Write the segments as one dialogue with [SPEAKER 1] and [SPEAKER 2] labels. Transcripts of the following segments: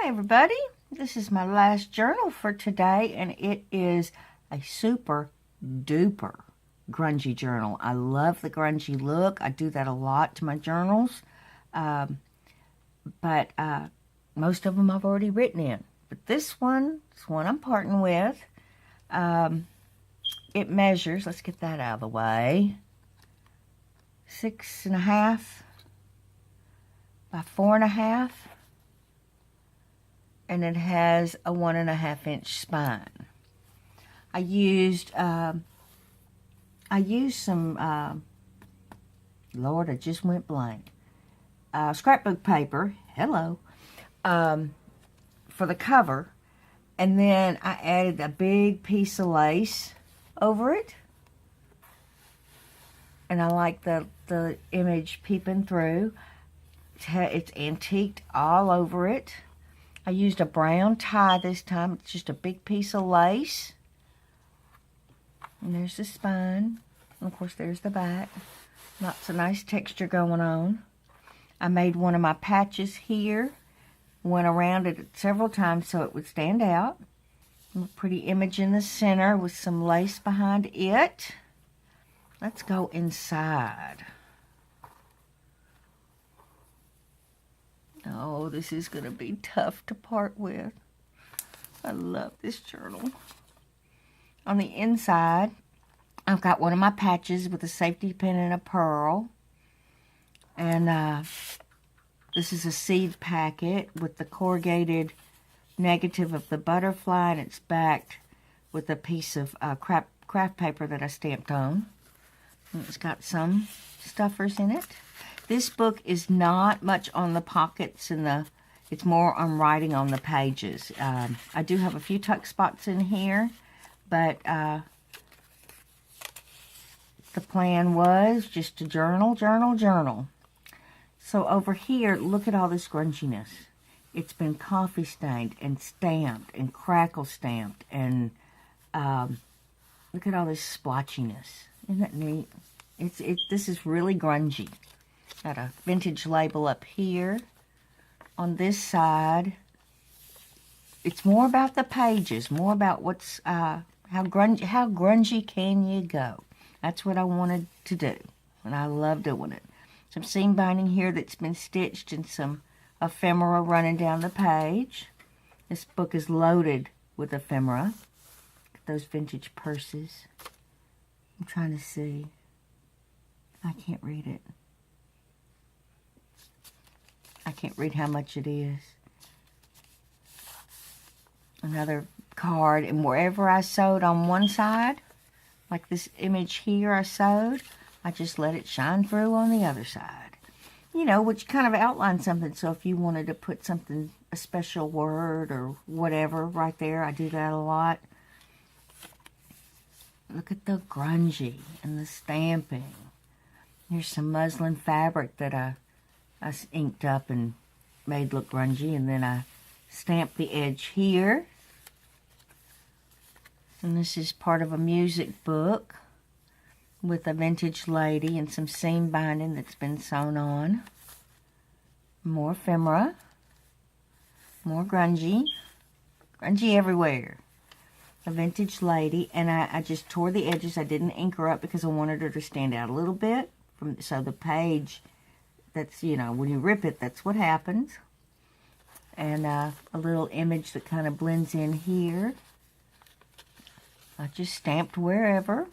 [SPEAKER 1] Hi everybody, this is my last journal for today and it is a super duper grungy journal. I love the grungy look. I do that a lot to my journals, but most of them I've already written in. But this one is one I'm parting with. It measures, let's get that out of the way, 6.5 by 4.5. And it has a 1.5 inch spine. I used some, Lord, I just went blank, scrapbook paper, hello, for the cover, and then I added a big piece of lace over it, and I like the image peeping through. It's antiqued all over it. I used a brown tie this time. It's just a big piece of lace. And there's the spine. And of course, there's the back. Lots of nice texture going on. I made one of my patches here. Went around it several times so it would stand out. A pretty image in the center with some lace behind it. Let's go inside. Oh, this is going to be tough to part with. I love this journal. On the inside, I've got one of my patches with a safety pin and a pearl. And this is a seed packet with the corrugated negative of the butterfly, and it's backed with a piece of craft paper that I stamped on. And it's got some stuffers in it. This book is not much on the pockets and it's more on writing on the pages. I do have a few tuck spots in here, but the plan was just to journal. So over here, look at all this grunginess. It's been coffee stained and stamped and crackle stamped, and look at all this splotchiness. Isn't that neat? This is really grungy. Got a vintage label up here. On this side, it's more about the pages, more about what's how grungy can you go. That's what I wanted to do, and I love doing it. Some seam binding here that's been stitched and some ephemera running down the page. This book is loaded with ephemera. Look at those vintage purses. I'm trying to see. I can't read it. I can't read how much it is. Another card, and wherever I sewed on one side, like this image here I sewed, I just let it shine through on the other side. You know, which kind of outlines something, so if you wanted to put something, a special word or whatever right there, I do that a lot. Look at the grungy and the stamping. Here's some muslin fabric that I inked up and made look grungy, and then I stamped the edge here. And this is part of a music book with a vintage lady and some seam binding that's been sewn on. More ephemera. More grungy. Grungy everywhere. A vintage lady, and I just tore the edges. I didn't ink her up because I wanted her to stand out a little bit. So the page, that's, you know, when you rip it, that's what happens. And a little image that kind of blends in here. I just stamped wherever.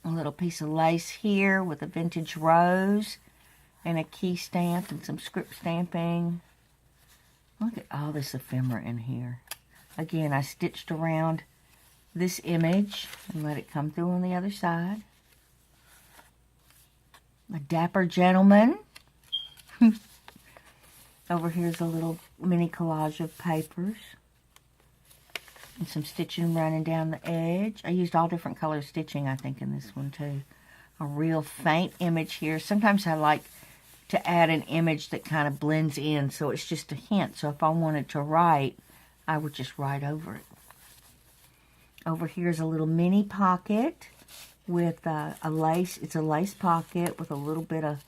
[SPEAKER 1] A little piece of lace here with a vintage rose and a key stamp and some script stamping. Look at all this ephemera in here. Again, I stitched around this image and let it come through on the other side. A dapper gentleman. Over here's a little mini collage of papers. And some stitching running down the edge. I used all different color stitching, I think, in this one too. A real faint image here. Sometimes I like to add an image that kind of blends in, so it's just a hint. So if I wanted to write, I would just write over it. Over here is a little mini pocket with a lace. It's a lace pocket with a little bit of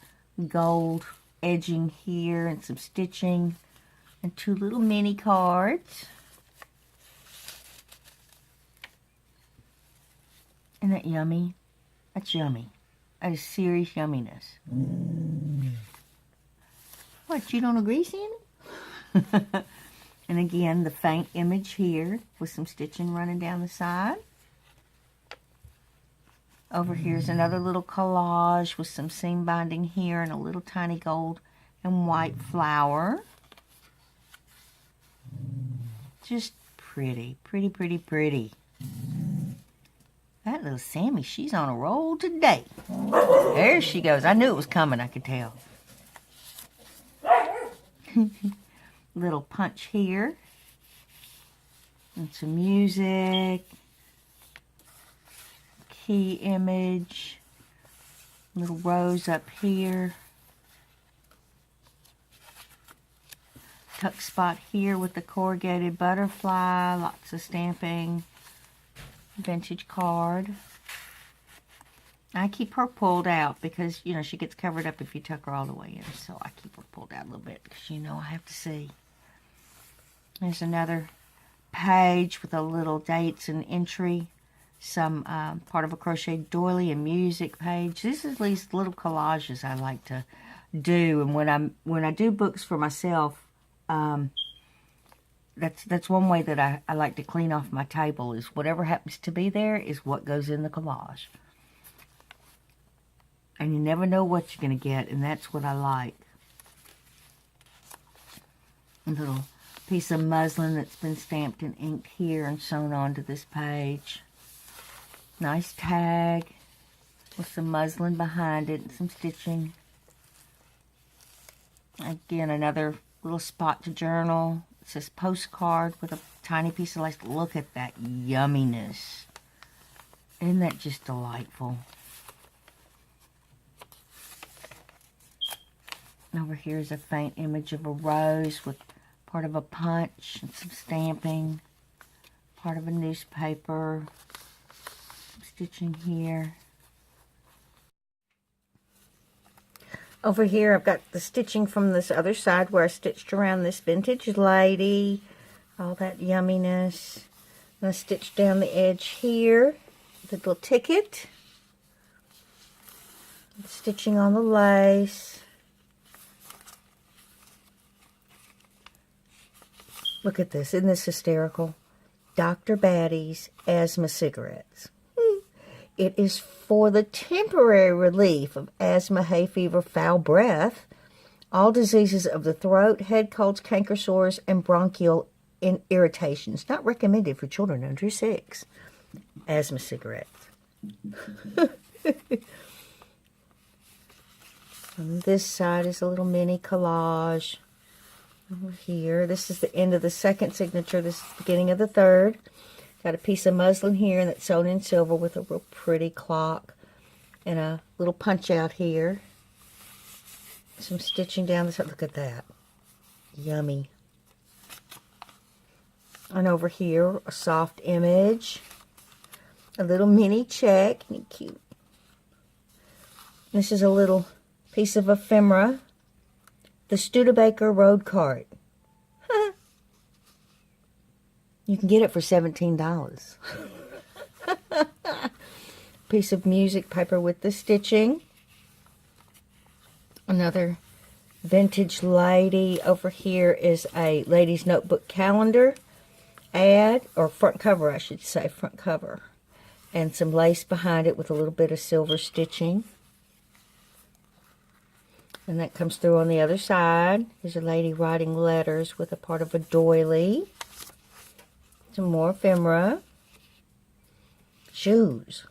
[SPEAKER 1] gold edging here and some stitching And 2 little mini cards. Isn't that yummy? That's yummy. That is serious yumminess. What, you don't agree, Sandy? And again, the faint image here with some stitching running down the side. Over here is another little collage with some seam binding here and a little tiny gold and white flower. Just pretty, pretty, pretty, pretty. That little Sammy, she's on a roll today. There she goes. I knew it was coming, I could tell. Little punch here. And some music. Key image. Little rose up here. Tuck spot here with the corrugated butterfly. Lots of stamping. Vintage card. I keep her pulled out because, you know, she gets covered up if you tuck her all the way in. So I keep her pulled out a little bit because, you know, I have to see. There's another page with a little dates and entry. Some part of a crochet doily and music page. This is these little collages I like to do. And when I do books for myself, that's one way that I like to clean off my table, is whatever happens to be there is what goes in the collage. And you never know what you're going to get, and that's what I like. A little piece of muslin that's been stamped and inked here and sewn onto this page. Nice tag with some muslin behind it and some stitching. Again, another little spot to journal. It says postcard with a tiny piece of lace. Look at that yumminess. Isn't that just delightful? Over here is a faint image of a rose with part of a punch and some stamping. Part of a newspaper. Some stitching here. Over here, I've got the stitching from this other side where I stitched around this vintage lady. All that yumminess. And I stitched down the edge here. The little ticket. Stitching on the lace. Look at this. Isn't this hysterical? Dr. Batty's asthma cigarettes. It is for the temporary relief of asthma, hay fever, foul breath, all diseases of the throat, head colds, canker sores, and bronchial irritations. Not recommended for children under 6. Asthma cigarettes. On this side is a little mini collage. Over here, this is the end of the second signature. This is the beginning of the third. Got a piece of muslin here that's sewn in silver with a real pretty clock. And a little punch out here. Some stitching down the side. Look at that. Yummy. And over here, a soft image. A little mini check. Isn't it cute? This is a little piece of ephemera. The Studebaker Road Cart. You can get it for $17. Piece of music paper with the stitching. Another vintage lady. Over here is a lady's notebook calendar ad, or front cover, I should say, front cover. And some lace behind it with a little bit of silver stitching. And that comes through on the other side. There's a lady writing letters with a part of a doily. Some more ephemera. Shoes.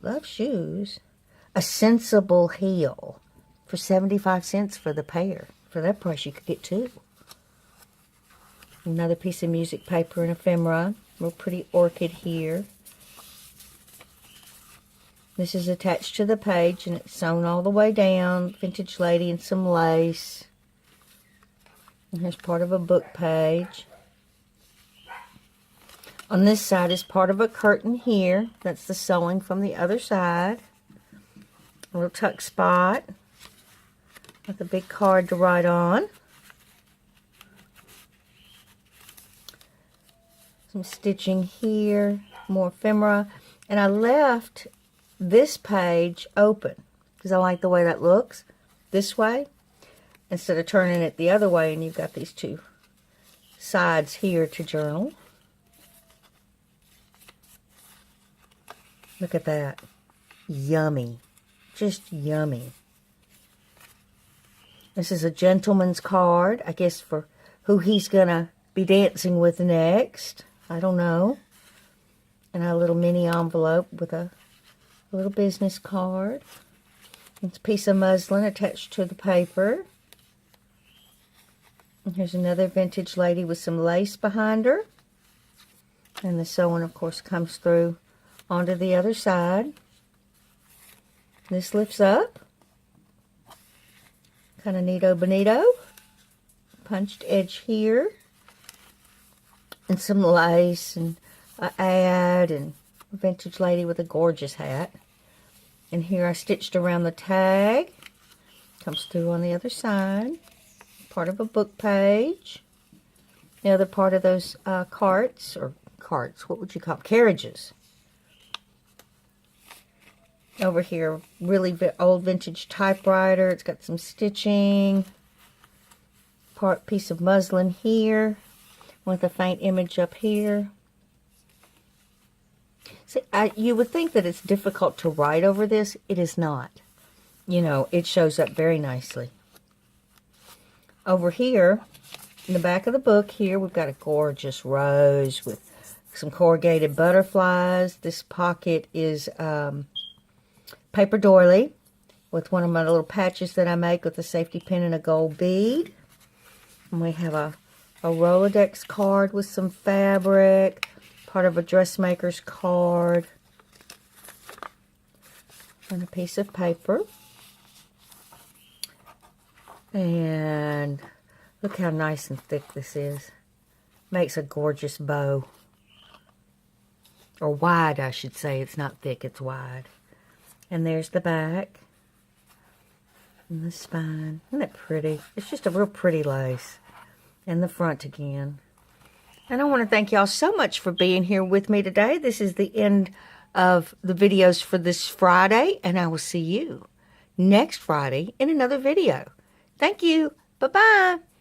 [SPEAKER 1] Love shoes. A sensible heel for 75 cents for the pair. For that price, you could get 2. Another piece of music paper and ephemera. Real pretty orchid here. This is attached to the page, and it's sewn all the way down. Vintage lady and some lace. And here's part of a book page. On this side is part of a curtain here. That's the sewing from the other side. A little tuck spot with a big card to write on. Some stitching here, more ephemera. And I left this page open because I like the way that looks this way instead of turning it the other way, and you've got these two sides here to journal. Look at that. Yummy. Just yummy. This is a gentleman's card, I guess, for who he's going to be dancing with next. I don't know. And a little mini envelope with a little business card. It's a piece of muslin attached to the paper. And here's another vintage lady with some lace behind her. And the sewing, of course, comes through onto the other side. This lifts up. Kind of neato bonito. Punched edge here. And some lace and an ad and a vintage lady with a gorgeous hat. And here I stitched around the tag. Comes through on the other side. Part of a book page. The other part of those carts, what would you call them? Carriages. Over here, really old vintage typewriter. It's got some stitching. Piece of muslin here with a faint image up here. See, you would think that it's difficult to write over this. It is not. You know, it shows up very nicely. Over here, in the back of the book here, we've got a gorgeous rose with some corrugated butterflies. This pocket is paper doily with one of my little patches that I make with a safety pin and a gold bead. And we have a Rolodex card with some fabric, part of a dressmaker's card, and a piece of paper. And look how nice and thick this is. Makes a gorgeous bow. Or wide, I should say. It's not thick, it's wide. And there's the back. And the spine. Isn't that pretty? It's just a real pretty lace. And the front again. And I want to thank y'all so much for being here with me today. This is the end of the videos for this Friday. And I will see you next Friday in another video. Thank you. Bye-bye.